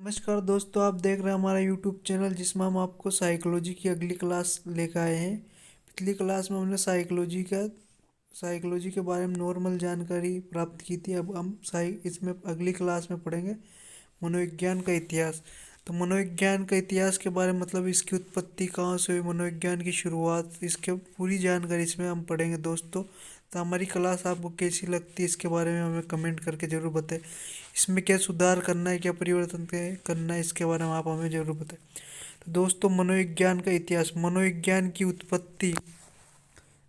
नमस्कार दोस्तों, आप देख रहे हैं हमारा यूट्यूब चैनल जिसमें हम आपको साइकोलॉजी की अगली क्लास लेकर आए हैं। पिछली क्लास में हमने साइकोलॉजी के बारे में नॉर्मल जानकारी प्राप्त की थी। अब हम इसमें अगली क्लास में पढ़ेंगे मनोविज्ञान का इतिहास। तो मनोविज्ञान का इतिहास के बारे में मतलब इसकी उत्पत्ति कहाँ से हुई, मनोविज्ञान की शुरुआत, इसके पूरी जानकारी इसमें हम पढ़ेंगे दोस्तों। तो हमारी क्लास आपको कैसी लगती है इसके बारे में हमें कमेंट करके ज़रूर बताएं। इसमें क्या सुधार करना है, क्या परिवर्तन करना है, इसके बारे में आप हमें ज़रूर बताएं। तो दोस्तों, मनोविज्ञान का इतिहास। मनोविज्ञान की उत्पत्ति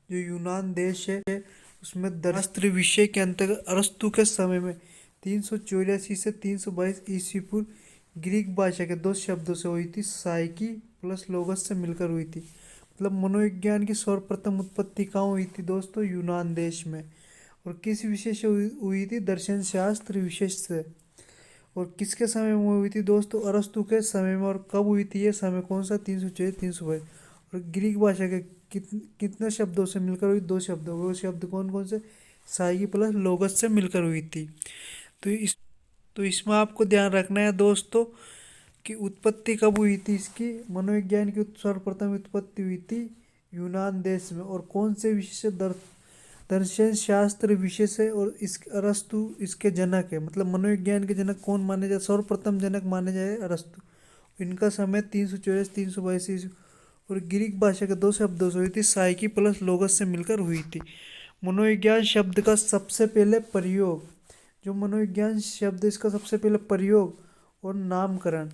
जो यूनान देश है उसमें शास्त्र विषय के अंतर्गत अरस्तु के समय में 384 से 322 ईस्वी पूर्व ग्रीक भाषा के दो शब्दों से हुई थी। साइकी प्लस लोगस से मिलकर हुई थी। मतलब मनोविज्ञान की सर्वप्रथम उत्पत्ति कहाँ हुई थी दोस्तों? यूनान देश में। और किस विषय से हुई थी? दर्शन शास्त्र विषय से। और किसके समय में हुई थी दोस्तों? अरस्तु के समय में। और कब हुई थी ये समय? कौन सा? 324 322। और ग्रीक भाषा के कितने शब्दों से मिलकर हुई? दो शब्दों। वो शब्द कौन कौन से? साइकी प्लस लोगस से मिलकर हुई थी। तो इसमें आपको ध्यान रखना है दोस्तों कि उत्पत्ति कब हुई थी इसकी। मनोविज्ञान की सर्वप्रथम उत्पत्ति हुई थी यूनान देश में। और कौन से विषय से? दर्शन शास्त्र विषय से। और इस अरस्तु इसके जनक है। मतलब मनोविज्ञान के जनक कौन माने जाए? सर्वप्रथम जनक माने जाए अरस्तु। इनका समय 324 322 ईस्वी। और ग्रीक भाषा के दो शब्दों से हुई थी, साइकी प्लस लोगस से मिलकर हुई थी। मनोविज्ञान शब्द का सबसे पहले प्रयोग, जो मनोविज्ञान शब्द इसका सबसे पहले प्रयोग और नामकरण।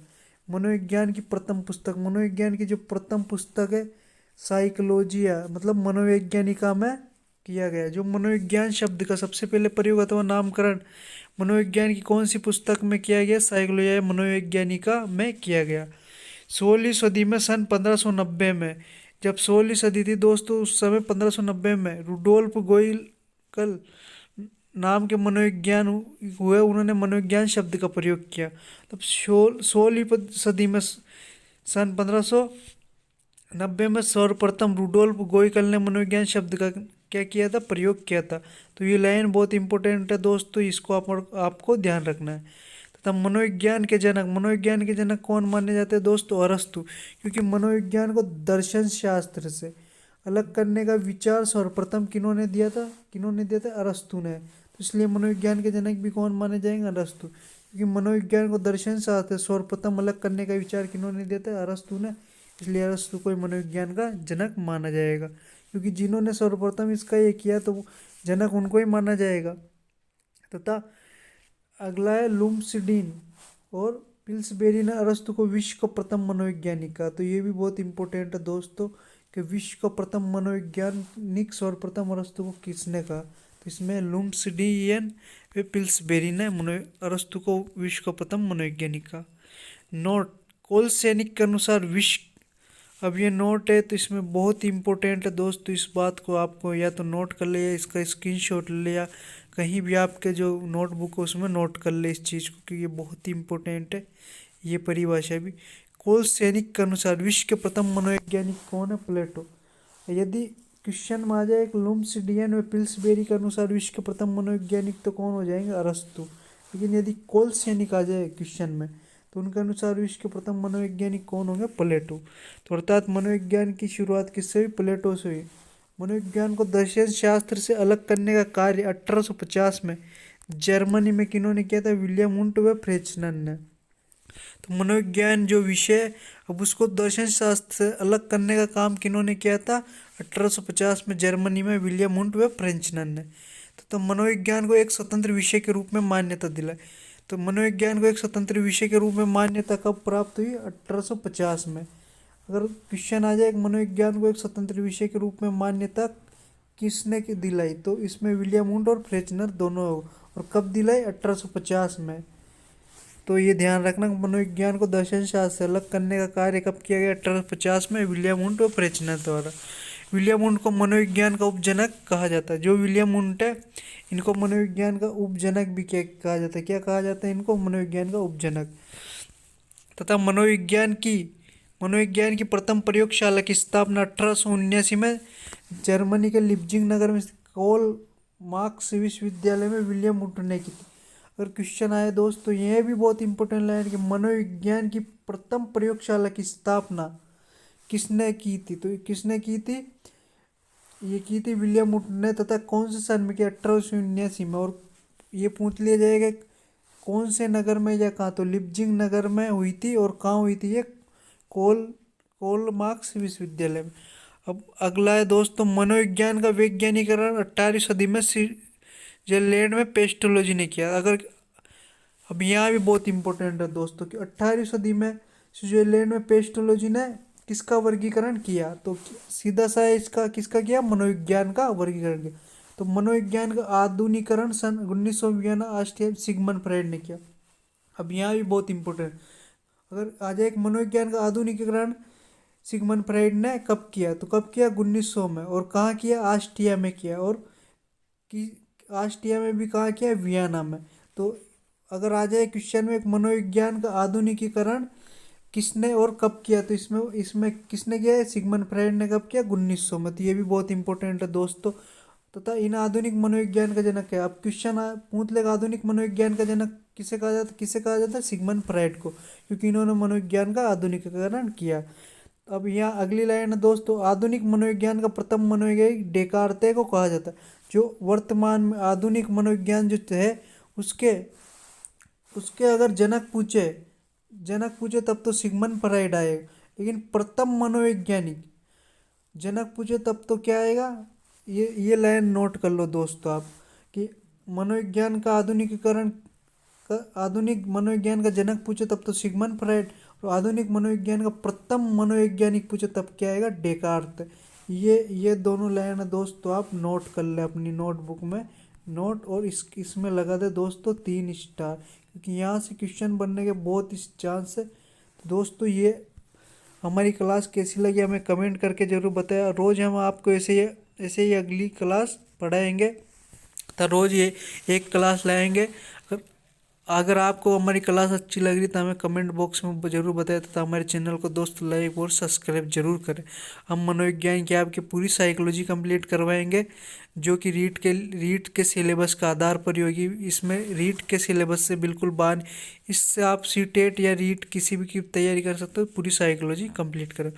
मनोविज्ञान की प्रथम पुस्तक, मनोविज्ञान की जो प्रथम पुस्तक है साइकोलॉजिया मतलब मनोवैज्ञानिका में किया गया। जो मनोविज्ञान शब्द का सबसे पहले प्रयोग अथवा नामकरण मनोविज्ञान की कौन सी पुस्तक में किया गया? साइकोलॉजिया मनोवैज्ञानिका में किया गया। 16वीं सदी में सन 1590 में, जब 16वीं सदी थी दोस्तों, उस समय 1590 में रुडोल्फ गोइकल नाम के मनोविज्ञान हुए। उन्होंने मनोविज्ञान शब्द का प्रयोग किया। तब 16वीं सदी में सन 1590 में सर्वप्रथम रुडोल्फ गोइकल ने मनोविज्ञान शब्द का क्या किया था? प्रयोग किया था। तो ये लाइन बहुत इंपॉर्टेंट है दोस्तों, इसको आपको ध्यान रखना है। तथा मनोविज्ञान के जनक कौन माने जाते हैं दोस्तों? अरस्तु। क्योंकि मनोविज्ञान को दर्शन शास्त्र से अलग करने का विचार सर्वप्रथम किन्होंने दिया था? अरस्तु ने। तो इसलिए मनोविज्ञान के जनक भी कौन माने जाएंगे? अरस्तु। क्योंकि मनोविज्ञान को दर्शन शास्त्र से सर्वप्रथम अलग करने का विचार किन्होंने दिया था? अरस्तु ने। इसलिए अरस्तु को मनोविज्ञान का जनक माना जाएगा। क्योंकि जिन्होंने सर्वप्रथम इसका ये किया तो जनक उनको ही माना जाएगा। तथा अगला है लुम्सडीन और पिल्सबेरी ने अरस्तु को विश्व का प्रथम मनोवैज्ञानिक कहा। तो ये भी बहुत इंपॉर्टेंट है दोस्तों कि विश्व का प्रथम मनोवैज्ञानिक सर्वप्रथम अरस्तु को किसने कहा? तो इसमें लुम्सडीन व पिल्सबेरी ने अरस्तु को विश्व का प्रथम मनोवैज्ञानिक कहा। नोट: कोलसैनिक के अनुसार विश्व, अब ये नोट है तो इसमें बहुत इंपॉर्टेंट है दोस्तों। इस बात को आपको या तो नोट कर ले या इसका स्क्रीनशॉट ले या कहीं भी आपके जो नोटबुक है उसमें नोट कर ले इस चीज़ को, क्योंकि ये बहुत ही इंपॉर्टेंट है ये परिभाषा भी। कोलसैनिक के अनुसार विश्व के प्रथम मनोवैज्ञानिक कौन है? प्लेटो। यदि क्वेश्चन में आ जाए लुम्सडीन व पिल्सबेरी के अनुसार विश्व के प्रथम मनोवैज्ञानिक तो कौन हो जाएंगे? अरस्तु। लेकिन यदि कोलसैनिक आ जाए क्वेश्चन में तो उनके अनुसार विश्व के प्रथम मनोवैज्ञानिक कौन होंगे? प्लेटो। तो अर्थात मनोविज्ञान की शुरुआत किससे हुई? प्लेटो से हुई। मनोविज्ञान को दर्शन शास्त्र से अलग करने का कार्य 1850 में जर्मनी में किन्होंने किया था? विलियम वुंट व फ्रेशनर ने। तो मनोविज्ञान जो विषय है अब उसको दर्शन शास्त्र से अलग करने का काम किन्होंने किया था? 1850 में जर्मनी में विलियम वुंट व फ्रेशनर ने। तो मनोविज्ञान को एक स्वतंत्र विषय के रूप में मान्यता दिलाई। तो मनोविज्ञान को एक स्वतंत्र विषय के रूप में मान्यता कब प्राप्त हुई? 1850 में। अगर क्वेश्चन आ जाए मनोविज्ञान को एक स्वतंत्र विषय के रूप में मान्यता किसने दिलाई, तो इसमें विलियम वुंट और फ्रेशनर दोनों हो। और कब दिलाई? 1850 में। तो ये ध्यान रखना, मनोविज्ञान को दर्शन शास्त्र से अलग करने का कार्य कब किया गया? 1850 में विलियम वुंट और फ्रेशनर द्वारा। विलियम वुंट को मनोविज्ञान का उपजनक कहा जाता है। जो विलियम वुंट है इनको मनोविज्ञान का उपजनक भी क्या कहा जाता है? क्या कहा जाता है इनको? मनोविज्ञान का उपजनक। तथा मनोविज्ञान की प्रथम प्रयोगशाला की स्थापना 1879 में जर्मनी के लिप्जिंग नगर में कोल मार्क्स विश्वविद्यालय में विलियम वुंट ने की थी। अगर क्वेश्चन आए दोस्त तो ये भी बहुत इंपॉर्टेंट लाइन कि मनोविज्ञान की प्रथम प्रयोगशाला की स्थापना किसने की थी, तो किसने की थी, ये की थी विलियम वुड ने, तथा कौन से सन में किया, 1879 में। और ये पूछ लिया जाएगा कौन से नगर में या कहाँ, तो लिप्जिंग नगर में हुई थी। और कहाँ हुई थी ये, कोल कोल मार्क्स विश्वविद्यालय में। अब अगला है दोस्तों मनोविज्ञान का वैज्ञानिकरण 18वीं सदी में स्विट्जरलैंड में पेस्टोलॉजी ने किया। अगर अब यहाँ भी बहुत इंपॉर्टेंट है दोस्तों कि 18वीं सदी में स्विट्जरलैंड में पेस्टोलॉजी ने किसका वर्गीकरण किया, तो सीधा सा इसका किसका किया, मनोविज्ञान का वर्गीकरण किया। तो मनोविज्ञान का आधुनिकीकरण सन 1900 ऑस्ट्रिया सिगमंड फ्रायड ने किया। अब यहाँ भी बहुत इंपॉर्टेंट, अगर आ जाए एक मनोविज्ञान का आधुनिकीकरण सिगमंड फ्रायड ने कब किया, तो कब किया, 1900 में। और कहाँ किया, ऑस्ट्रिया में किया। और कि ऑस्ट्रिया में भी कहाँ किया, वियना में। तो अगर आ जाए क्वेश्चन में एक मनोविज्ञान का आधुनिकीकरण किसने और कब किया, तो इसमें इसमें किसने किया है, सिगमंड फ्रायड ने कब किया, 1900 में। तो ये भी बहुत इंपॉर्टेंट है दोस्तों। तथा इन आधुनिक मनोविज्ञान का जनक है। अब क्वेश्चन पूछ लेगा आधुनिक मनोविज्ञान का जनक किसे कहा जाता है, सिगमंड फ्रायड को, क्योंकि इन्होंने मनोविज्ञान का आधुनिकीकरण किया। अब यहाँ अगली लाइन है दोस्तों, आधुनिक मनोविज्ञान का प्रथम मनोवैज्ञानिक डेकार्ते को कहा जाता है। जो वर्तमान में आधुनिक मनोविज्ञान जो है उसके उसके अगर जनक पूछे तब तो सिगमंड फ्रायड आएगा, लेकिन प्रथम मनोवैज्ञानिक जनक पूछे तब तो क्या आएगा, ये लाइन नोट कर लो दोस्तों आप कि मनोविज्ञान का आधुनिक मनोविज्ञान का जनक पूछे तब तो सिगमंड फ्रायड, और आधुनिक मनोविज्ञान का प्रथम मनोवैज्ञानिक पूछे तब क्या आएगा, डेकार्त। ये दोनों लाइन है दोस्तों, आप नोट कर ले अपनी नोटबुक में नोट, और इसमें लगा दे दोस्तों 3 स्टार, क्योंकि यहाँ से क्वेश्चन बनने के बहुत इस चांस है। तो दोस्तों ये हमारी क्लास कैसी लगी हमें कमेंट करके ज़रूर बताया। रोज़ हम आपको ऐसे ही अगली क्लास पढ़ाएंगे, तो रोज़ ये एक क्लास लाएंगे। अगर आपको हमारी क्लास अच्छी लग रही तो हमें कमेंट बॉक्स में ज़रूर बताएं, तथा हमारे चैनल को दोस्त लाइक और सब्सक्राइब जरूर करें। हम मनोविज्ञान की आपकी पूरी साइकोलॉजी कंप्लीट करवाएंगे, जो कि रीट के सिलेबस का आधार पर होगी। इसमें रीट के सिलेबस से बिल्कुल बाहर, इससे आप सीटेट या रीट किसी भी की तैयारी कर सकते हो। पूरी साइकोलॉजी कंप्लीट करें।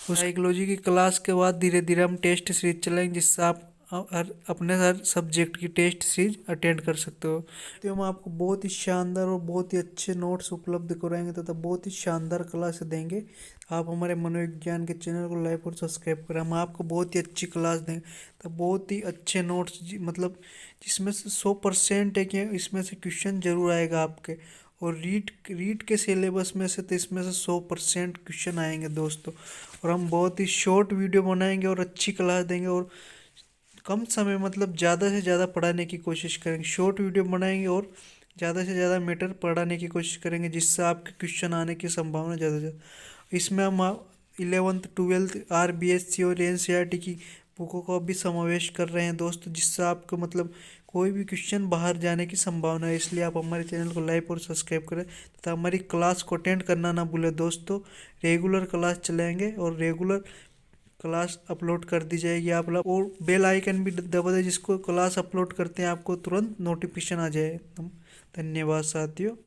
उस साइकोलॉजी की क्लास के बाद धीरे धीरे हम टेस्ट सीरीज चलाएंगे, जिससे आप हर सब्जेक्ट की टेस्ट सीरीज अटेंड कर सकते हो। तो हम आपको बहुत ही शानदार और बहुत ही अच्छे नोट्स उपलब्ध कराएंगे, तथा बहुत ही शानदार क्लास देंगे। आप हमारे मनोविज्ञान के चैनल को लाइक और सब्सक्राइब करें। हम आपको बहुत ही अच्छी क्लास देंगे, तो बहुत ही अच्छे नोट्स, मतलब जिसमें से 100% है कि इसमें से क्वेश्चन जरूर आएगा आपके। और रीट के सिलेबस में से तो इसमें से 100% क्वेश्चन आएंगे दोस्तों। और हम बहुत ही शॉर्ट वीडियो बनाएंगे और अच्छी क्लास देंगे, और कम समय मतलब ज़्यादा से ज़्यादा पढ़ाने की कोशिश करेंगे। शॉर्ट वीडियो बनाएंगे और ज़्यादा से ज़्यादा मैटर पढ़ाने की कोशिश करेंगे, जिससे आपके क्वेश्चन आने की संभावना ज़्यादा से ज़्यादा। इसमें हम 11th 12th RBSC और NCERT की बुकों का भी समावेश कर रहे हैं दोस्तों, जिससे आपको मतलब कोई भी क्वेश्चन बाहर जाने की संभावना है। इसलिए आप हमारे चैनल को लाइक और सब्सक्राइब करें, तथा हमारी क्लास को अटेंड करना ना भूलें दोस्तों। रेगुलर क्लास चलाएंगे और रेगुलर क्लास अपलोड कर दी जाएगी। आप लोग और बेल आइकन भी दबा दें, जिसको क्लास अपलोड करते हैं आपको तुरंत नोटिफिकेशन आ जाए। धन्यवाद साथियों।